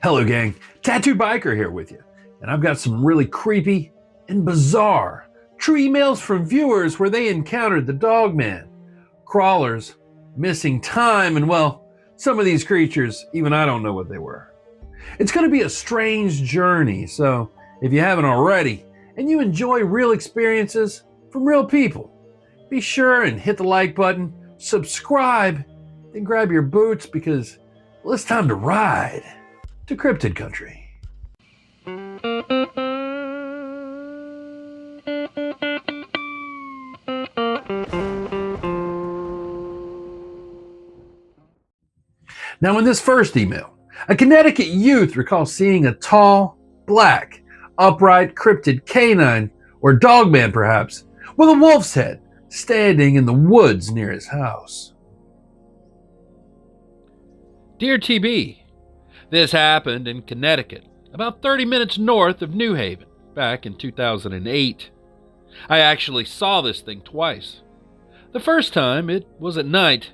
Hello, gang. Tattoo Biker here with you. And I've got some really creepy and bizarre true emails from viewers where they encountered the dogman, crawlers, missing time, and well, some of these creatures, even I don't know what they were. It's going to be a strange journey, so if you haven't already, and you enjoy real experiences from real people, be sure and hit the like button, subscribe, then grab your boots because, well, it's time to ride to Cryptid Country. Now, in this first email, a Connecticut youth recalls seeing a tall, black, upright cryptid canine, or dogman perhaps, with a wolf's head standing in the woods near his house. Dear TB, this happened in Connecticut, about 30 minutes north of New Haven, back in 2008. I actually saw this thing twice. The first time, it was at night.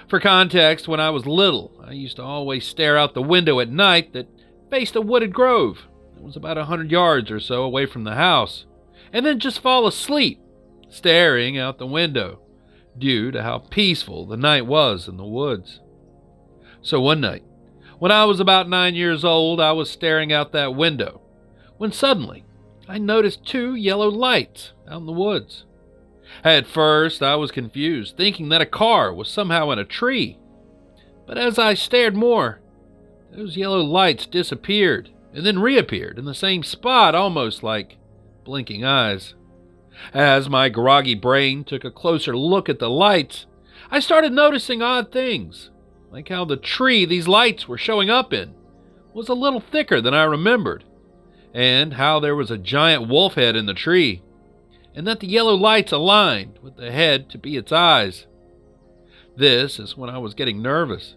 For context, when I was little, I used to always stare out the window at night that faced a wooded grove. It was about 100 yards or so away from the house, and then just fall asleep, staring out the window, due to how peaceful the night was in the woods. So one night, when I was about 9 years old, I was staring out that window, when suddenly I noticed two yellow lights out in the woods. At first, I was confused, thinking that a car was somehow in a tree. But as I stared more, those yellow lights disappeared and then reappeared in the same spot, almost like blinking eyes. As my groggy brain took a closer look at the lights, I started noticing odd things, like how the tree these lights were showing up in was a little thicker than I remembered, and how there was a giant wolf head in the tree, and that the yellow lights aligned with the head to be its eyes. This is when I was getting nervous,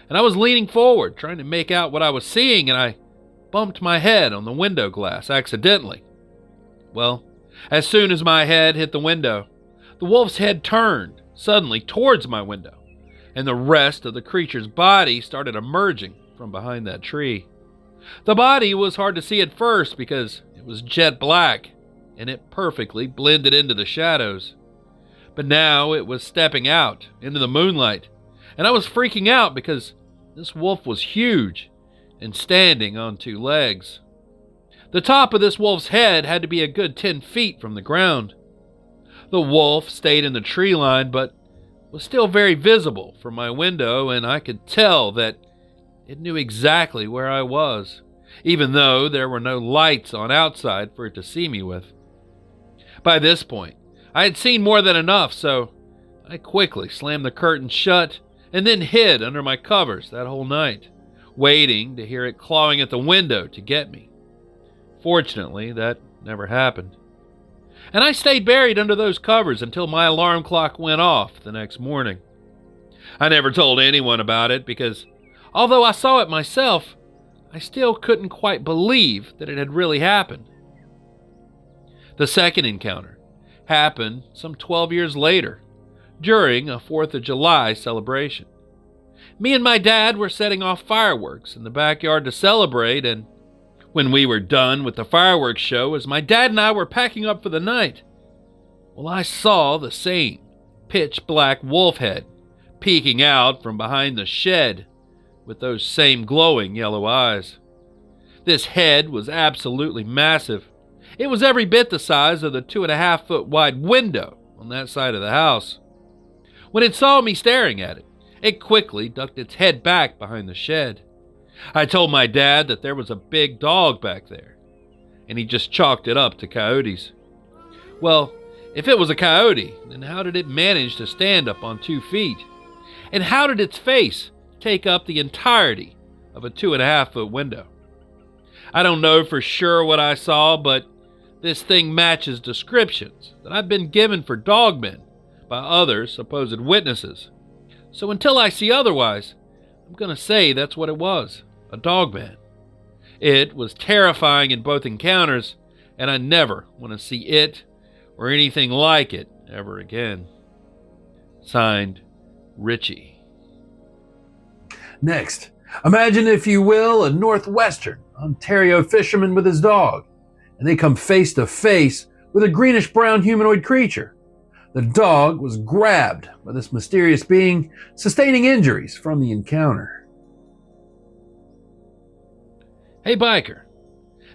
and I was leaning forward trying to make out what I was seeing, and I bumped my head on the window glass accidentally. Well, as soon as my head hit the window, the wolf's head turned suddenly towards my window, and the rest of the creature's body started emerging from behind that tree. The body was hard to see at first because it was jet black, and it perfectly blended into the shadows. But now it was stepping out into the moonlight, and I was freaking out because this wolf was huge and standing on two legs. The top of this wolf's head had to be a good 10 feet from the ground. The wolf stayed in the tree line, but was still very visible from my window, and I could tell that it knew exactly where I was, even though there were no lights on outside for it to see me with. By this point, I had seen more than enough, so I quickly slammed the curtain shut and then hid under my covers that whole night, waiting to hear it clawing at the window to get me. Fortunately, that never happened. And I stayed buried under those covers until my alarm clock went off the next morning. I never told anyone about it because, although I saw it myself, I still couldn't quite believe that it had really happened. The second encounter happened some 12 years later, during a 4th of July celebration. Me and my dad were setting off fireworks in the backyard to celebrate, and when we were done with the fireworks show, as my dad and I were packing up for the night, well, I saw the same pitch black wolf head peeking out from behind the shed with those same glowing yellow eyes. This head was absolutely massive. It was every bit the size of the 2.5-foot wide window on that side of the house. When it saw me staring at it, it quickly ducked its head back behind the shed. I told my dad that there was a big dog back there, and he just chalked it up to coyotes. Well, if it was a coyote, then how did it manage to stand up on 2 feet? And how did its face take up the entirety of a 2.5-foot window? I don't know for sure what I saw, but this thing matches descriptions that I've been given for dogmen by other supposed witnesses. So until I see otherwise, I'm going to say that's what it was, a dogman. It was terrifying in both encounters, and I never want to see it or anything like it ever again. Signed, Richie. Next, Imagine, if you will, a northwestern Ontario fisherman with his dog, and they come face to face with a greenish-brown humanoid creature. The dog was grabbed by this mysterious being, sustaining injuries from the encounter. Hey, biker.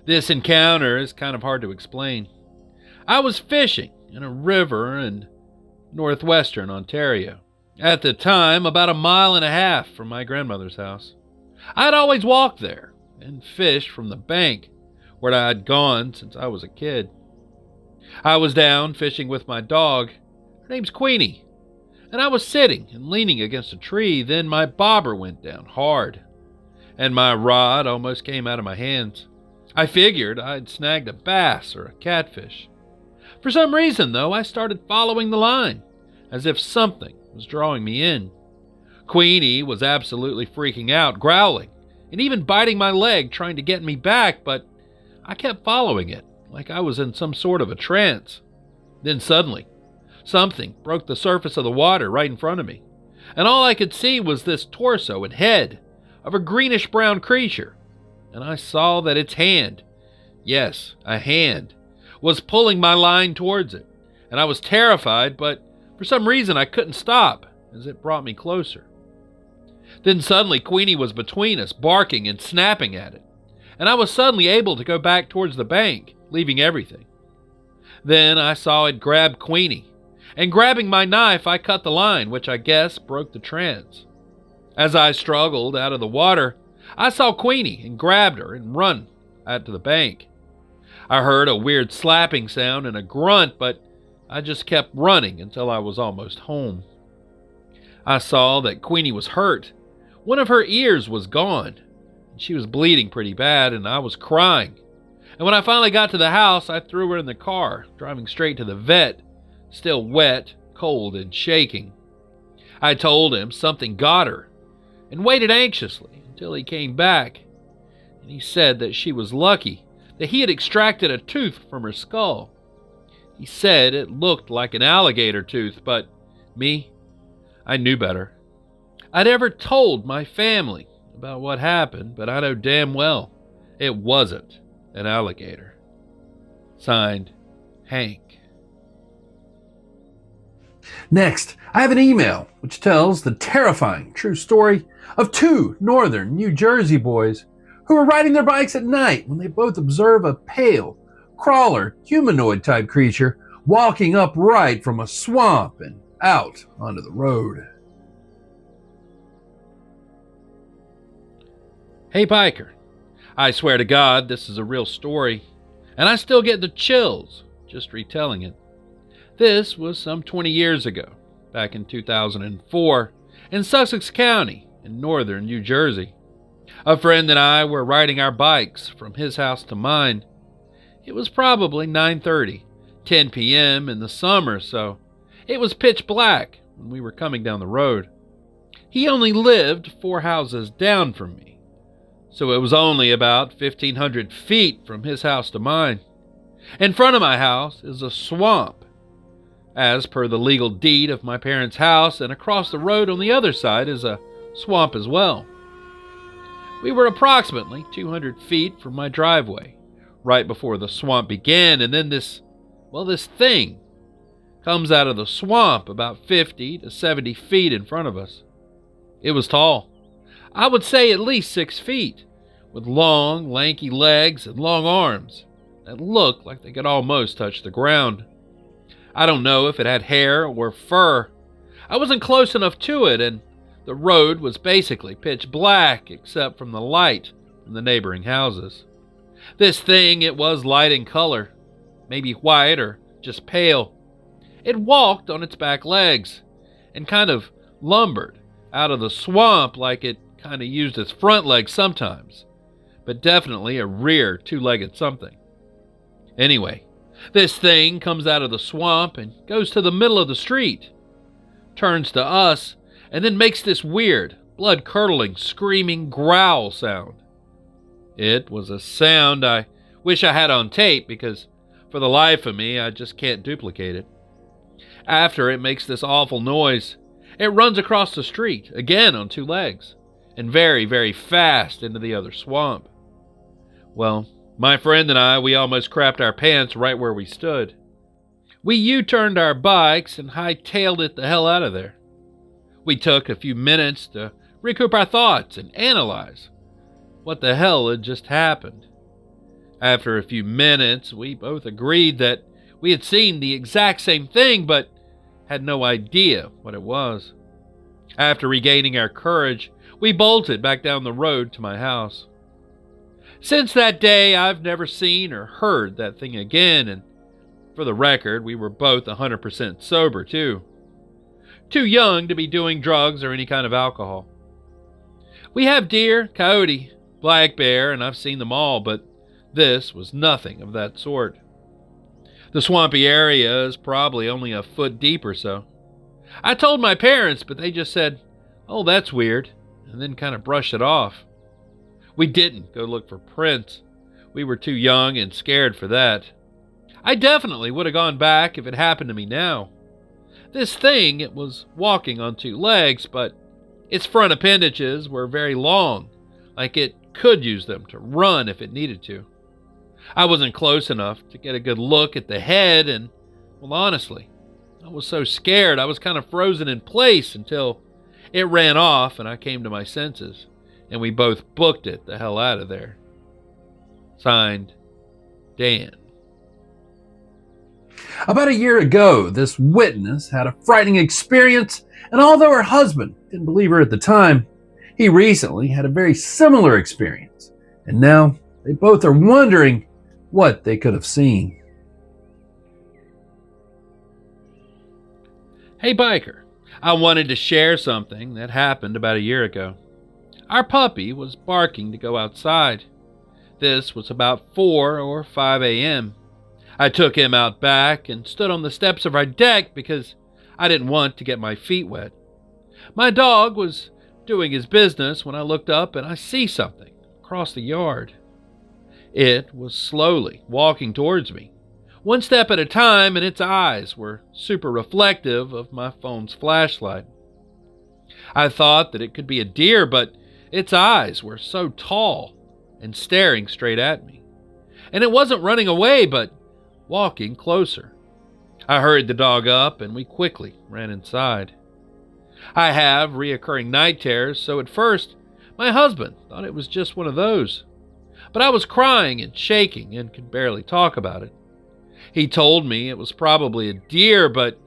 This encounter is kind of hard to explain. I was fishing in a river in northwestern Ontario. At the time, about 1.5 miles from my grandmother's house. I'd always walked there and fished from the bank where I had gone since I was a kid. I was down fishing with my dog. Her name's Queenie. And I was sitting and leaning against a tree. Then my bobber went down hard, and my rod almost came out of my hands. I figured I'd snagged a bass or a catfish. For some reason, though, I started following the line, as if something was drawing me in. Queenie was absolutely freaking out, growling, and even biting my leg, trying to get me back, but I kept following it, like I was in some sort of a trance. Then suddenly, something broke the surface of the water right in front of me, and all I could see was this torso and head of a greenish-brown creature, and I saw that its hand, yes, a hand, was pulling my line towards it, and I was terrified, but for some reason I couldn't stop as it brought me closer. Then suddenly Queenie was between us, barking and snapping at it, and I was suddenly able to go back towards the bank, leaving everything. Then I saw it grab Queenie, and grabbing my knife, I cut the line, which I guess broke the trance. As I struggled out of the water, I saw Queenie and grabbed her and run out to the bank. I heard a weird slapping sound and a grunt, but I just kept running until I was almost home. I saw that Queenie was hurt. One of her ears was gone. She was bleeding pretty bad, and I was crying. And when I finally got to the house, I threw her in the car, driving straight to the vet, still wet, cold, and shaking. I told him something got her, and waited anxiously until he came back. And he said that she was lucky that he had extracted a tooth from her skull. He said it looked like an alligator tooth, but me, I knew better. I'd ever told my family about what happened, but I know damn well it wasn't an alligator. Signed, Hank. Next, I have an email which tells the terrifying true story of two northern New Jersey boys who were riding their bikes at night when they both observe a pale, crawler, humanoid-type creature walking upright from a swamp and out onto the road. Hey, biker. I swear to God this is a real story, and I still get the chills just retelling it. This was some 20 years ago, back in 2004, in Sussex County in northern New Jersey. A friend and I were riding our bikes from his house to mine. It was probably 9:30, 10 p.m. in the summer, so it was pitch black when we were coming down the road. He only lived 4 houses down from me, so it was only about 1,500 feet from his house to mine. In front of my house is a swamp, as per the legal deed of my parents' house, and across the road on the other side is a swamp as well. We were approximately 200 feet from my driveway, right before the swamp began, and then this thing comes out of the swamp about 50 to 70 feet in front of us. It was tall. I would say at least 6 feet, with long, lanky legs and long arms that looked like they could almost touch the ground. I don't know if it had hair or fur. I wasn't close enough to it, and the road was basically pitch black except from the light from the neighboring houses. This thing, it was light in color, maybe white or just pale. It walked on its back legs and kind of lumbered out of the swamp like it kind of used its front legs sometimes, but definitely a rear 2-legged something. Anyway, this thing comes out of the swamp and goes to the middle of the street, turns to us, and then makes this weird, blood-curdling, screaming growl sound. It was a sound I wish I had on tape because, for the life of me, I just can't duplicate it. After it makes this awful noise, it runs across the street, again on 2 legs, and very, very fast into the other swamp. Well, my friend and I, we almost crapped our pants right where we stood. We U-turned our bikes and hightailed it the hell out of there. We took a few minutes to recoup our thoughts and analyze what the hell had just happened. After a few minutes, we both agreed that we had seen the exact same thing, but had no idea what it was. After regaining our courage, we bolted back down the road to my house. Since that day, I've never seen or heard that thing again, and for the record, we were both 100% sober too. Too young to be doing drugs or any kind of alcohol. We have deer, coyote, black bear, and I've seen them all, but this was nothing of that sort. The swampy area is probably only a foot deep or so. I told my parents, but they just said, "Oh, that's weird," and then kind of brushed it off. We didn't go look for prints. We were too young and scared for that. I definitely would have gone back if it happened to me now. This thing, it was walking on two legs, but its front appendages were very long, like it could use them to run if it needed to. I wasn't close enough to get a good look at the head, and, well, honestly, I was so scared I was kind of frozen in place until it ran off and I came to my senses, and we both booked it the hell out of there. Signed, Dan. About a year ago, this witness had a frightening experience, and although her husband didn't believe her at the time, he recently had a very similar experience, and now they both are wondering what they could have seen. Hey biker, I wanted to share something that happened about a year ago. Our puppy was barking to go outside. This was about 4 or 5 a.m. I took him out back and stood on the steps of our deck because I didn't want to get my feet wet. My dog was doing his business when I looked up and I see something across the yard. It was slowly walking towards me, one step at a time, and its eyes were super reflective of my phone's flashlight. I thought that it could be a deer, but its eyes were so tall and staring straight at me. And it wasn't running away, but walking closer. I hurried the dog up and we quickly ran inside. I have reoccurring night terrors, so at first my husband thought it was just one of those. But I was crying and shaking and could barely talk about it. He told me it was probably a deer, but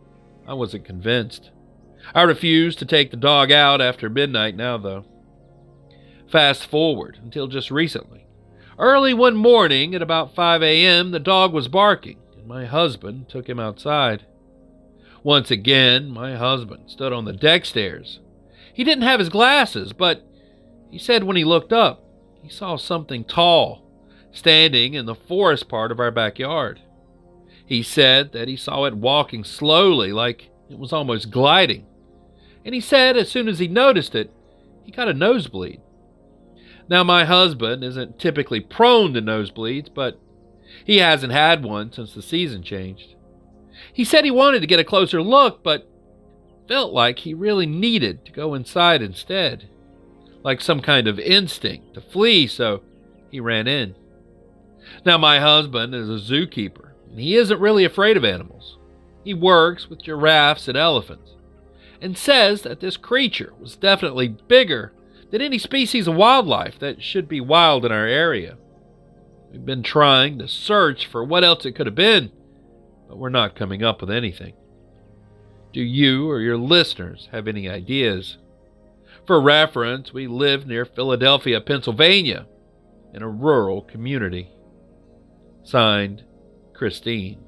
I wasn't convinced. I refused to take the dog out after midnight now, though. Fast forward until just recently. Early one morning at about 5 a.m., the dog was barking, and my husband took him outside. Once again, my husband stood on the deck stairs. He didn't have his glasses, but he said when he looked up, he saw something tall, standing in the forest part of our backyard. He said that he saw it walking slowly, like it was almost gliding. And he said as soon as he noticed it, he got a nosebleed. Now, my husband isn't typically prone to nosebleeds, but he hasn't had one since the season changed. He said he wanted to get a closer look, but felt like he really needed to go inside instead, like some kind of instinct to flee, so he ran in. Now, my husband is a zookeeper, and he isn't really afraid of animals. He works with giraffes and elephants, and says that this creature was definitely bigger than any species of wildlife that should be wild in our area. We've been trying to search for what else it could have been, but we're not coming up with anything. Do you or your listeners have any ideas? For reference, we live near Philadelphia, Pennsylvania, in a rural community. Signed, Christine.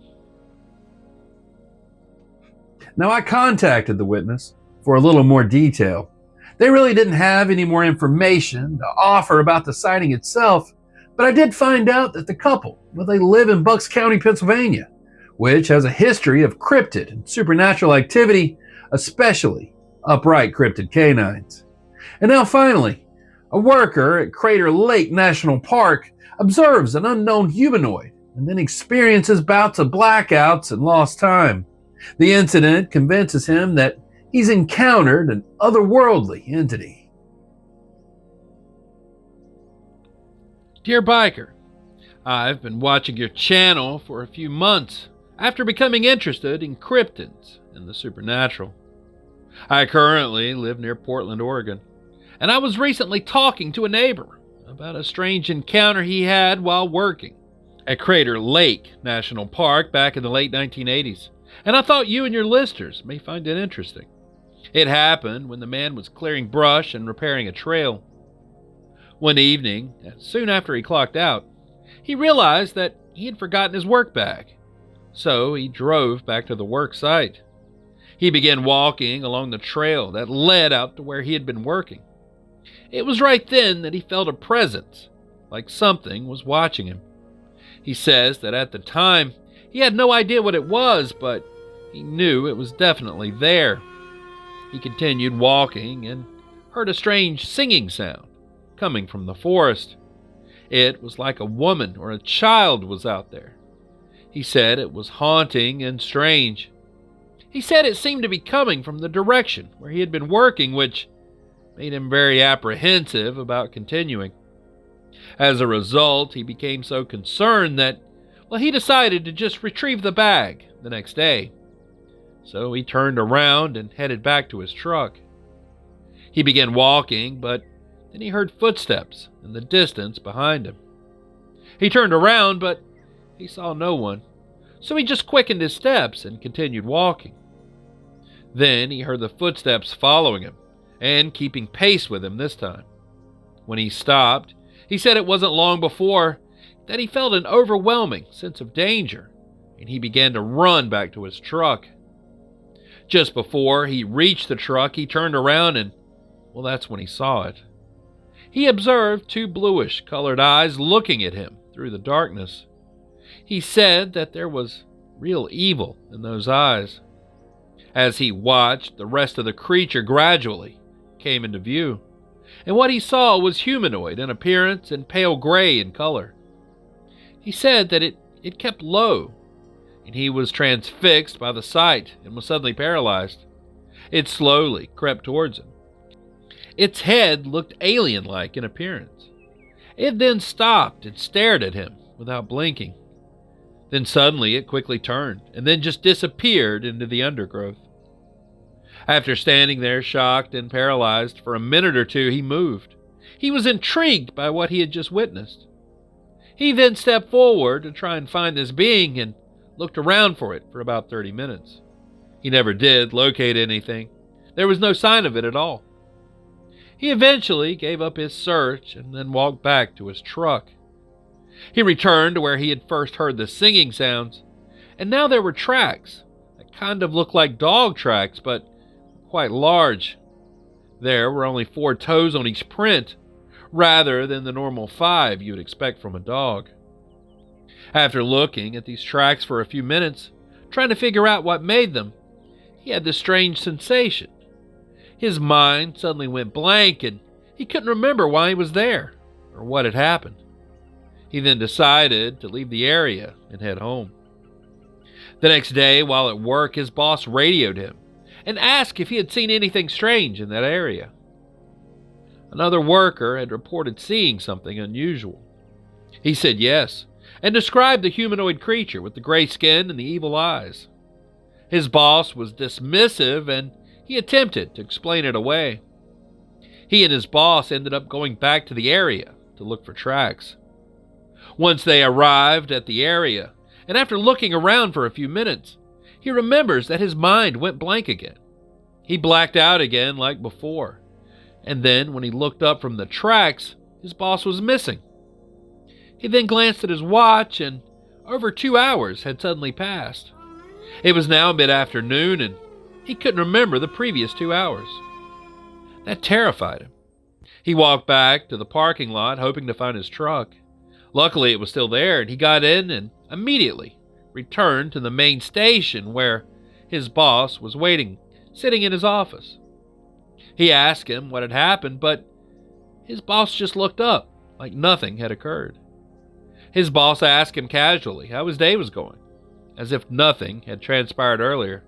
Now, I contacted the witness for a little more detail. They really didn't have any more information to offer about the sighting itself, but I did find out that the couple, well, they live in Bucks County, Pennsylvania, which has a history of cryptid and supernatural activity, especially upright cryptid canines. And now finally, a worker at Crater Lake National Park observes an unknown humanoid and then experiences bouts of blackouts and lost time. The incident convinces him that he's encountered an otherworldly entity. Dear Biker, I've been watching your channel for a few months after becoming interested in cryptids and the supernatural. I currently live near Portland, Oregon, and I was recently talking to a neighbor about a strange encounter he had while working at Crater Lake National Park back in the late 1980s, and I thought you and your listeners may find it interesting. It happened when the man was clearing brush and repairing a trail. One evening, soon after he clocked out, he realized that he had forgotten his work bag, so he drove back to the work site. He began walking along the trail that led out to where he had been working. It was right then that he felt a presence, like something was watching him. He says that at the time, he had no idea what it was, but he knew it was definitely there. He continued walking and heard a strange singing sound coming from the forest. It was like a woman or a child was out there. He said it was haunting and strange. He said it seemed to be coming from the direction where he had been working, which made him very apprehensive about continuing. As a result, he became so concerned that, he decided to just retrieve the bag the next day. So he turned around and headed back to his truck. He began walking, but then he heard footsteps in the distance behind him. He turned around, but he saw no one, so he just quickened his steps and continued walking. Then he heard the footsteps following him and keeping pace with him this time. When he stopped, he said it wasn't long before that he felt an overwhelming sense of danger, and he began to run back to his truck. Just before he reached the truck, he turned around and, that's when he saw it. He observed two bluish-colored eyes looking at him through the darkness. He said that there was real evil in those eyes. As he watched, the rest of the creature gradually came into view, and what he saw was humanoid in appearance and pale gray in color. He said that it kept low, and he was transfixed by the sight and was suddenly paralyzed. It slowly crept towards him. Its head looked alien-like in appearance. It then stopped and stared at him without blinking. Then suddenly it quickly turned and then just disappeared into the undergrowth. After standing there shocked and paralyzed for a minute or two, he moved. He was intrigued by what he had just witnessed. He then stepped forward to try and find this being and looked around for it for about 30 minutes. He never did locate anything. There was no sign of it at all. He eventually gave up his search and then walked back to his truck. He returned to where he had first heard the singing sounds, and now there were tracks that kind of looked like dog tracks, but quite large. There were only 4 toes on each print, rather than the normal 5 you would expect from a dog. After looking at these tracks for a few minutes, trying to figure out what made them, he had this strange sensation. His mind suddenly went blank and he couldn't remember why he was there or what had happened. He then decided to leave the area and head home. The next day, while at work, his boss radioed him and asked if he had seen anything strange in that area. Another worker had reported seeing something unusual. He said yes, and described the humanoid creature with the gray skin and the evil eyes. His boss was dismissive and he attempted to explain it away. He and his boss ended up going back to the area to look for tracks. Once they arrived at the area, and after looking around for a few minutes, he remembers that his mind went blank again. He blacked out again like before, and then when he looked up from the tracks, his boss was missing. He then glanced at his watch, and over 2 hours had suddenly passed. It was now mid-afternoon, and he couldn't remember the previous 2 hours. That terrified him. He walked back to the parking lot, hoping to find his truck. Luckily, it was still there, and he got in and immediately returned to the main station where his boss was waiting, sitting in his office. He asked him what had happened, but his boss just looked up like nothing had occurred. His boss asked him casually how his day was going, as if nothing had transpired earlier.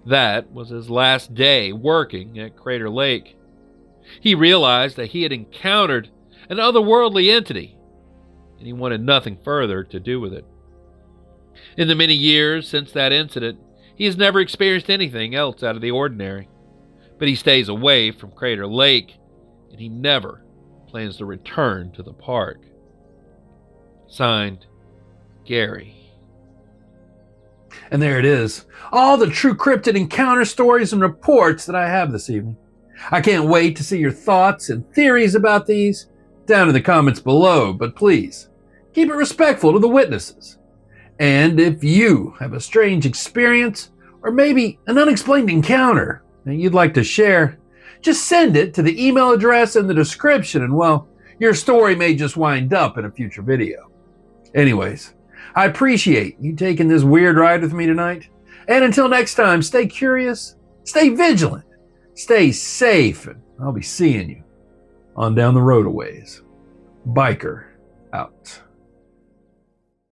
That was his last day working at Crater Lake. He realized that he had encountered an otherworldly entity, and he wanted nothing further to do with it. In the many years since that incident, he has never experienced anything else out of the ordinary, but he stays away from Crater Lake, and he never plans to return to the park. Signed, Gary. And there it is, all the true cryptid encounter stories and reports that I have this evening. I can't wait to see your thoughts and theories about these down in the comments below, but please, keep it respectful to the witnesses. And if you have a strange experience, or maybe an unexplained encounter that you'd like to share, just send it to the email address in the description, and well, your story may just wind up in a future video. Anyways, I appreciate you taking this weird ride with me tonight. And until next time, stay curious, stay vigilant, stay safe, and I'll be seeing you on down the road a ways. Biker out.